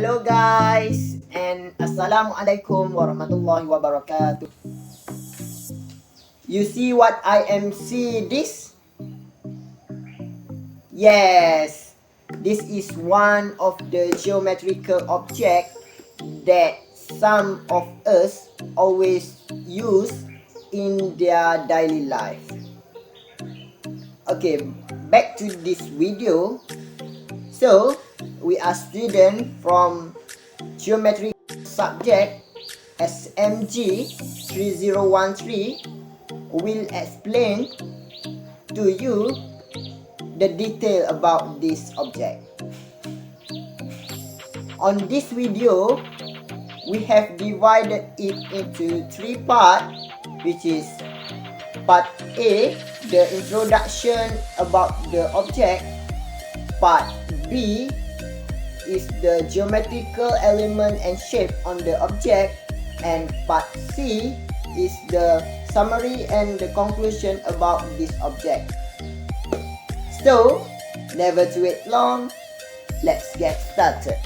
Hello guys, and Assalamualaikum warahmatullahi wabarakatuh. You see what I am see this? Yes, this is one of the geometrical object that some of us always use in their daily life. Okay, back to this video. So, we are students from geometry subject SMG 3013 will explain to you the detail about this object. On this video, we have divided it into three parts, which is part A, the introduction about the object. Part B is the geometrical element and shape on the object, and part C is the summary and the conclusion about this object. So, never to wait long, let's get started.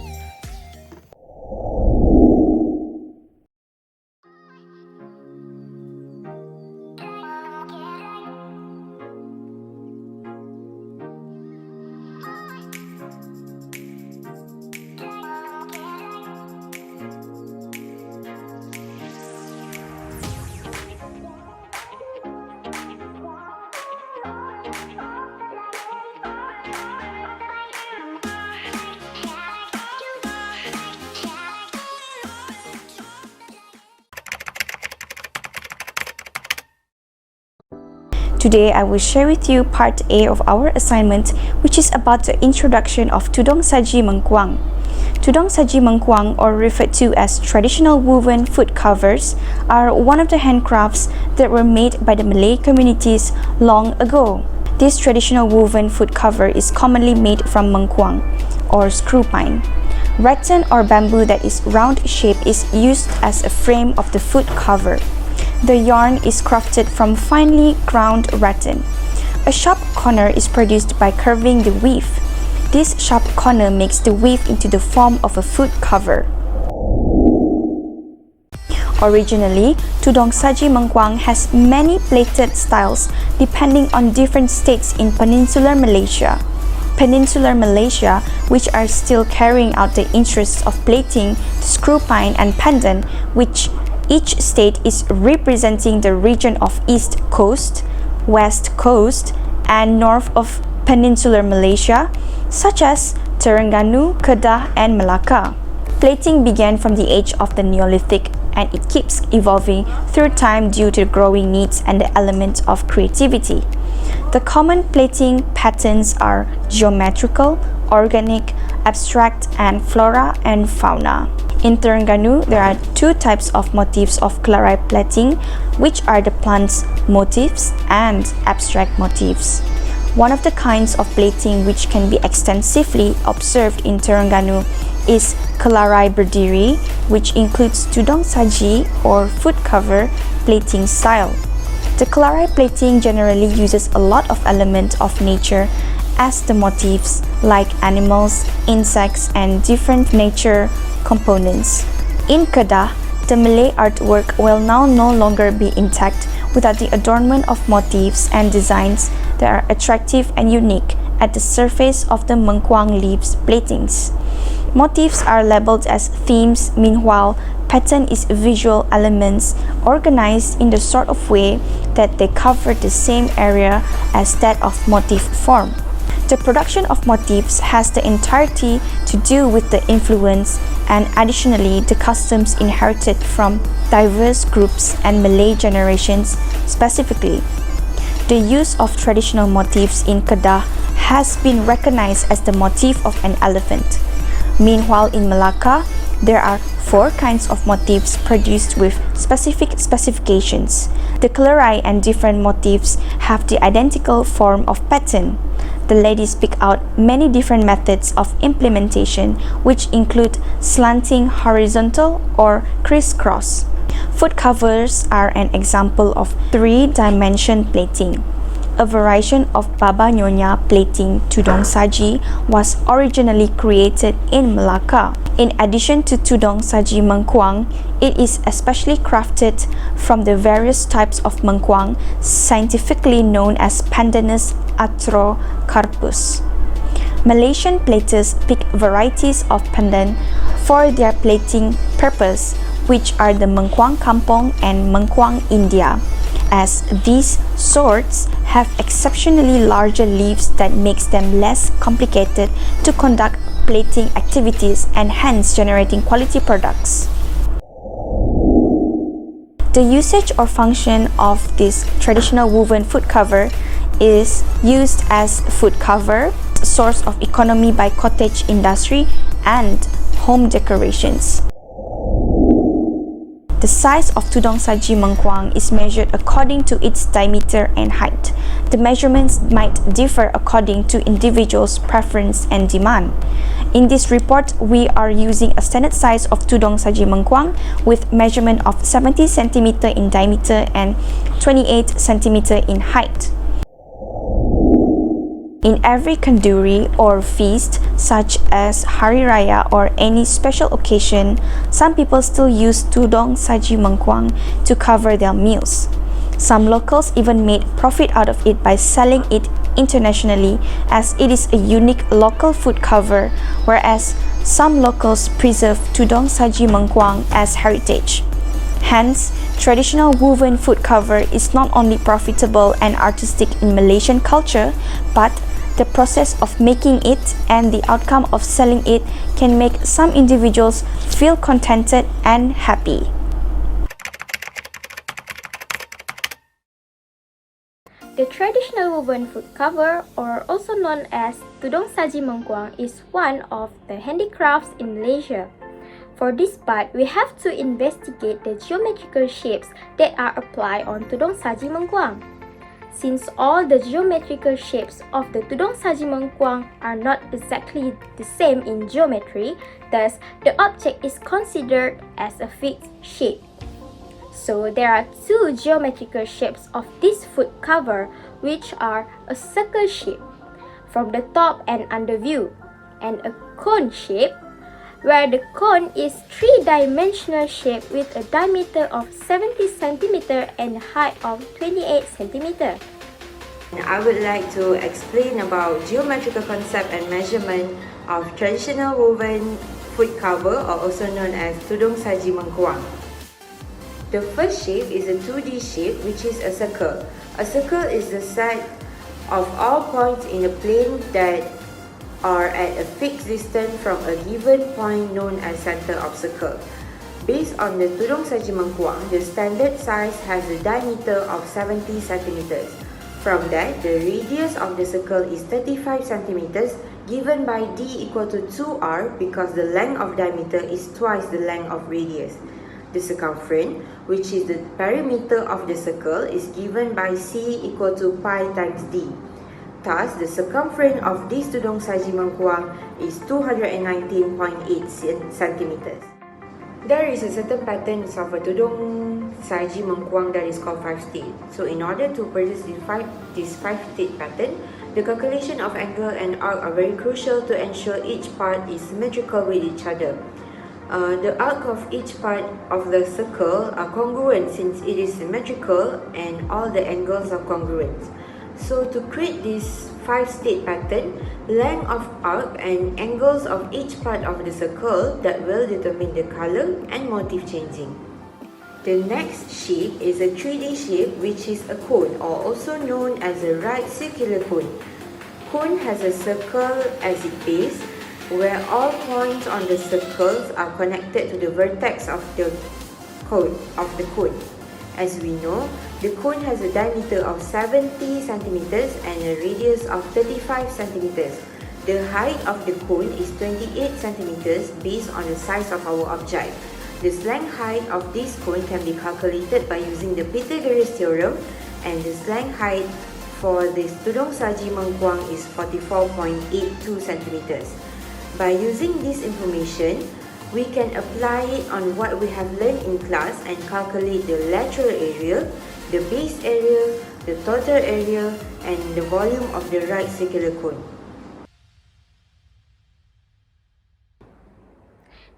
Today, I will share with you part A of our assignment, which is about the introduction of Tudung Saji Mengkuang. Tudung Saji Mengkuang, or referred to as traditional woven foot covers, are one of the handcrafts that were made by the Malay communities long ago. This traditional woven foot cover is commonly made from mengkuang, or screw pine. Rattan or bamboo that is round shape is used as a frame of the foot cover. The yarn is crafted from finely ground rattan. A sharp corner is produced by curving the weave. This sharp corner makes the weave into the form of a foot cover. Originally, Tudung Saji Mengkuang has many plated styles depending on different states in peninsular Malaysia. Peninsular Malaysia, which are still carrying out the interests of plating, screw pine and pandan, which each state is representing the region of East Coast, West Coast, and north of Peninsular Malaysia, such as Terengganu, Kedah, and Melaka. Plating began from the age of the Neolithic, and it keeps evolving through time due to growing needs and the element of creativity. The common plating patterns are geometrical, organic, abstract, and flora and fauna. In Terengganu, there are two types of motifs of kelarai plating, which are the plants motifs and abstract motifs. One of the kinds of plating which can be extensively observed in Terengganu is kelarai berdiri, which includes tudung saji or foot cover plating style. The kelarai plating generally uses a lot of elements of nature as the motifs, like animals, insects, and different nature components. In Kedah, the Malay artwork will now no longer be intact without the adornment of motifs and designs that are attractive and unique at the surface of the mengkuang leaves platings. Motifs are labeled as themes, meanwhile pattern is visual elements organized in the sort of way that they cover the same area as that of motif form. The production of motifs has the entirety to do with the influence and additionally the customs inherited from diverse groups and Malay generations specifically. The use of traditional motifs in Kedah has been recognized as the motif of an elephant. Meanwhile, in Melaka, there are 4 kinds of motifs produced with specific specifications. The kelarai and different motifs have the identical form of pattern. The ladies pick out many different methods of implementation, which include slanting horizontal or crisscross. Foot covers are an example of 3-dimension plating. A variation of Baba Nyonya plating tudung saji was originally created in Melaka. In addition to tudong saji mengkuang, it is especially crafted from the various types of mengkuang, scientifically known as Pandanus atrocarpus. Malaysian platers pick varieties of pandan for their plating purpose, which are the mengkuang kampung and mengkuang India, as these sorts have exceptionally larger leaves that makes them less complicated to conduct plating activities and hence generating quality products. The usage or function of this traditional woven foot cover is used as foot cover, source of economy by cottage industry, and home decorations. The size of tudong saji mengkuang is measured according to its diameter and height. The measurements might differ according to individuals' preference and demand. In this report, we are using a standard size of tudong saji mengkuang with measurement of 70 cm in diameter and 28 cm in height. In every kanduri or feast, such as Hari Raya or any special occasion, some people still use tudong saji mengkuang to cover their meals. Some locals even made profit out of it by selling it internationally, as it is a unique local food cover, whereas some locals preserve tudong saji mengkuang as heritage. Hence, traditional woven food cover is not only profitable and artistic in Malaysian culture, but the process of making it and the outcome of selling it can make some individuals feel contented and happy. The traditional woven foot cover, or also known as tudong saji mengkuang, is one of the handicrafts in Malaysia. For this part, we have to investigate the geometrical shapes that are applied on tudong saji mengkuang. Since all the geometrical shapes of the tudong saji mengkuang are not exactly the same in geometry, thus the object is considered as a fixed shape. So there are two geometrical shapes of this foot cover, which are a circle shape from the top and under view, and a cone shape, where the cone is three-dimensional shape with a diameter of 70 cm and height of 28 cm. I would like to explain about geometrical concept and measurement of traditional woven foot cover, or also known as tudong saji mengkuang. The first shape is a 2D shape, which is a circle. A circle is the set of all points in a plane that are at a fixed distance from a given point known as center of circle. Based on the tudong saji mengkuang, the standard size has a diameter of 70 cm. From that, the radius of the circle is 35 cm, given by d equal to 2r because the length of diameter is twice the length of radius. The circumference, which is the perimeter of the circle, is given by c equal to pi times d. Thus, the circumference of this tudong saji mengkuang is 219.8 cm. There is a certain pattern of a tudong saji mengkuang that is called 5-state. So, in order to produce this 5-state pattern, the calculation of angle and arc are very crucial to ensure each part is symmetrical with each other. The arc of each part of the circle are congruent since it is symmetrical and all the angles are congruent. So to create this 5-state pattern, length of arc and angles of each part of the circle that will determine the color and motif changing. The next shape is a 3D shape, which is a cone, or also known as a right circular cone. Cone has a circle as its base, where all points on the circles are connected to the vertex of the cone. As we know, the cone has a diameter of 70 cm and a radius of 35 cm. The height of the cone is 28 cm based on the size of our object. The slang height of this cone can be calculated by using the Pythagoras theorem, and the slang height for this tudong saji mengkuang is 44.82 cm. By using this information, we can apply it on what we have learned in class and calculate the lateral area, the base area, the total area, and the volume of the right circular cone.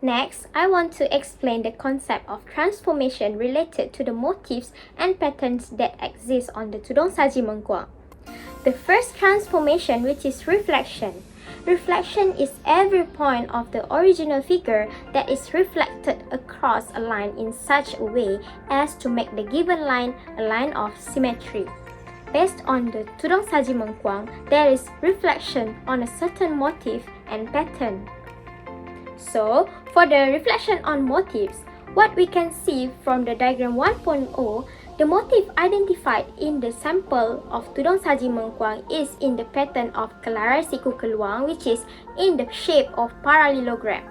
Next, I want to explain the concept of transformation related to the motifs and patterns that exist on the tudung saji mengkuang. The first transformation, which is reflection. Reflection is every point of the original figure that is reflected across a line in such a way as to make the given line a line of symmetry. Based on the tudung saji mengkuang, there is reflection on a certain motif and pattern. So, for the reflection on motifs, what we can see from the diagram 1.0, the motif identified in the sample of tudung saji mengkuang is in the pattern of kelarai siku keluang, which is in the shape of parallelogram.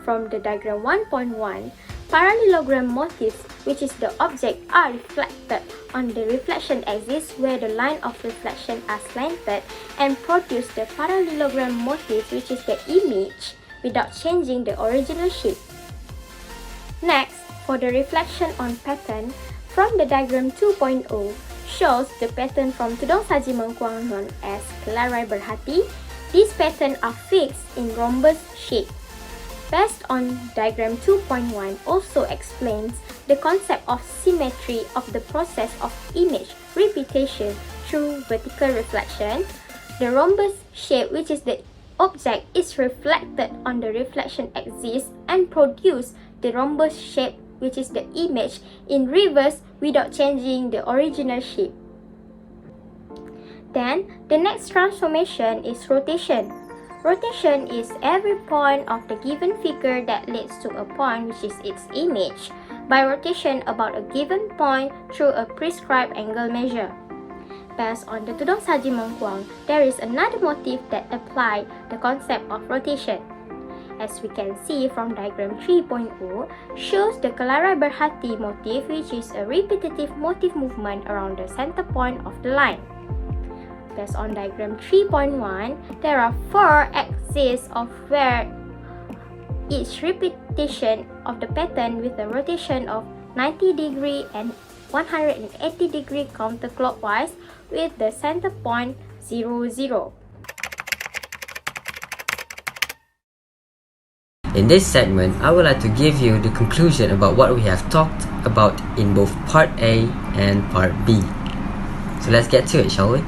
From the diagram 1.1, parallelogram motifs, which is the object, are reflected on the reflection axis where the line of reflection are slanted and produce the parallelogram motif, which is the image, without changing the original shape. Next, for the reflection on pattern, from the diagram 2.0 shows the pattern from tudung saji mengkuang known as kelarai berhati. These patterns are fixed in rhombus shape. Based on diagram 2.1 also explains the concept of symmetry of the process of image repetition through vertical reflection. The rhombus shape, which is the object, is reflected on the reflection axis and produce the rhombus shape, which is the image, in reverse without changing the original shape. Then, the next transformation is rotation. Rotation is every point of the given figure that leads to a point, which is its image, by rotation about a given point through a prescribed angle measure. Based on the tudung saji mengkuang, there is another motif that apply the concept of rotation. As we can see from diagram 3.0, shows the kelarai berhati motif, which is a repetitive motif movement around the center point of the line. Based on diagram 3.1, there are 4 axes of where each repetition of the pattern with a rotation of 90 degree and 180 degree counterclockwise with the center point 0, 0. In this segment, I would like to give you the conclusion about what we have talked about in both Part A and Part B. So let's get to it, shall we?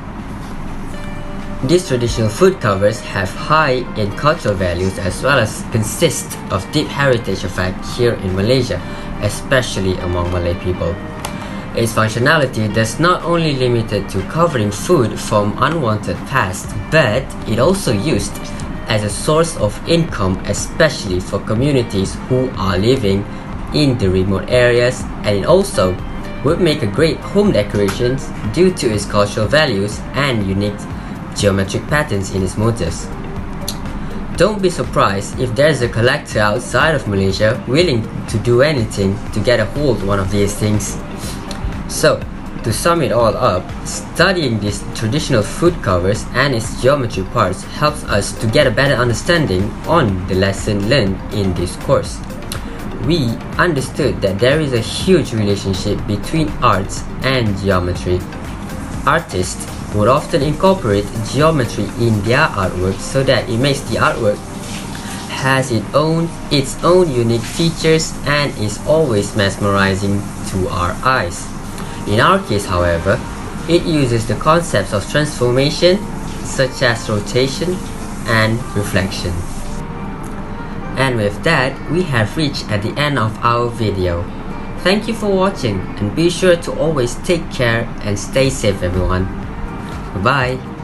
These traditional food covers have high in cultural values as well as consist of deep heritage effect here in Malaysia, especially among Malay people. Its functionality does not only limited to covering food from unwanted past, but it also used as a source of income, especially for communities who are living in the remote areas, and it also would make a great home decorations due to its cultural values and unique geometric patterns in its motifs. Don't be surprised if there's a collector outside of Malaysia willing to do anything to get a hold of one of these things. So, to sum it all up, studying these traditional food covers and its geometry parts helps us to get a better understanding on the lesson learned in this course. We understood that there is a huge relationship between arts and geometry. Artists would often incorporate geometry in their artwork so that it makes the artwork has its own unique features and is always mesmerizing to our eyes. In our case, however, it uses the concepts of transformation such as rotation and reflection. And with that, we have reached at the end of our video. Thank you for watching and be sure to always take care and stay safe, everyone. Bye-bye.